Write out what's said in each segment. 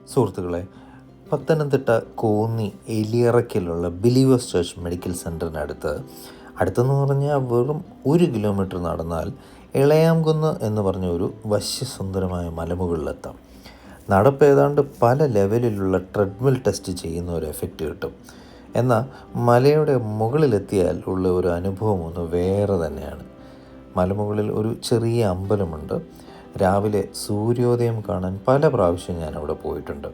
സുഹൃത്തുക്കളെ, പത്തനംതിട്ട കോന്നി എലിയറയ്ക്കലുള്ള Believers Church Medical സെൻറ്ററിനടുത്ത് അടുത്തെന്ന് പറഞ്ഞാൽ വെറും 1 കിലോമീറ്റർ നടന്നാൽ ഇളയാംകുന്ന് എന്ന് പറഞ്ഞ ഒരു വശ്യസുന്ദരമായ മലമുകളിലെത്താം. നടപ്പ് ഏതാണ്ട് പല ലെവലിലുള്ള ട്രെഡ്മിൽ ടെസ്റ്റ് ചെയ്യുന്ന ഒരു എഫക്റ്റ് കിട്ടും. എന്നാൽ മലയുടെ മുകളിലെത്തിയാൽ ഉള്ള ഒരു അനുഭവം ഒന്ന് വേറെ തന്നെയാണ്. മലമുകളിൽ ഒരു ചെറിയ അമ്പലമുണ്ട്. രാവിലെ സൂര്യോദയം കാണാൻ പല പ്രാവശ്യം ഞാനവിടെ പോയിട്ടുണ്ട്.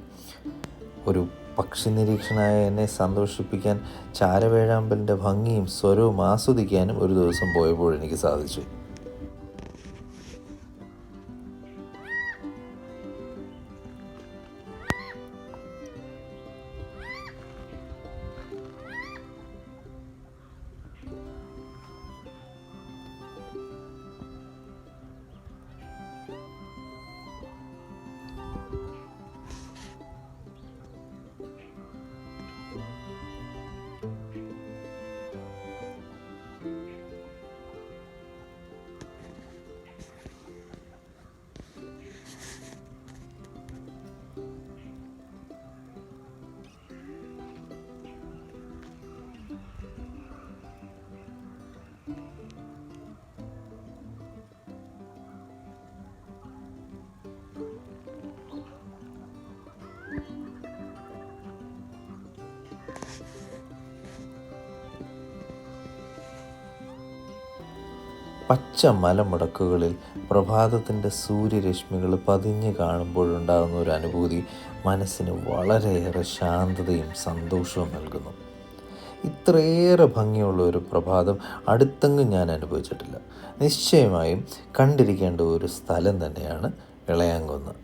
ഒരു പക്ഷി നിരീക്ഷകനായ എന്നെ സന്തോഷിപ്പിക്കാൻ ചാരവേഴാമ്പലിൻ്റെ ഭംഗിയും സ്വരവും ആസ്വദിക്കാനും ഒരു ദിവസം പോയപ്പോൾ എനിക്ക് സാധിച്ചു. പച്ച മലമുടക്കുകളിൽ പ്രഭാതത്തിൻ്റെ സൂര്യരശ്മികൾ പതിഞ്ഞ് കാണുമ്പോഴുണ്ടാകുന്ന ഒരു അനുഭൂതി മനസ്സിന് വളരെയേറെ ശാന്തതയും സന്തോഷവും നൽകുന്നു. ഇത്രയേറെ ഭംഗിയുള്ള ഒരു പ്രഭാതം അടുത്തെങ്ങും ഞാൻ അനുഭവിച്ചിട്ടില്ല. നിശ്ചയമായും കണ്ടിരിക്കേണ്ട ഒരു സ്ഥലം തന്നെയാണ് ഇളയാംകുന്ന്.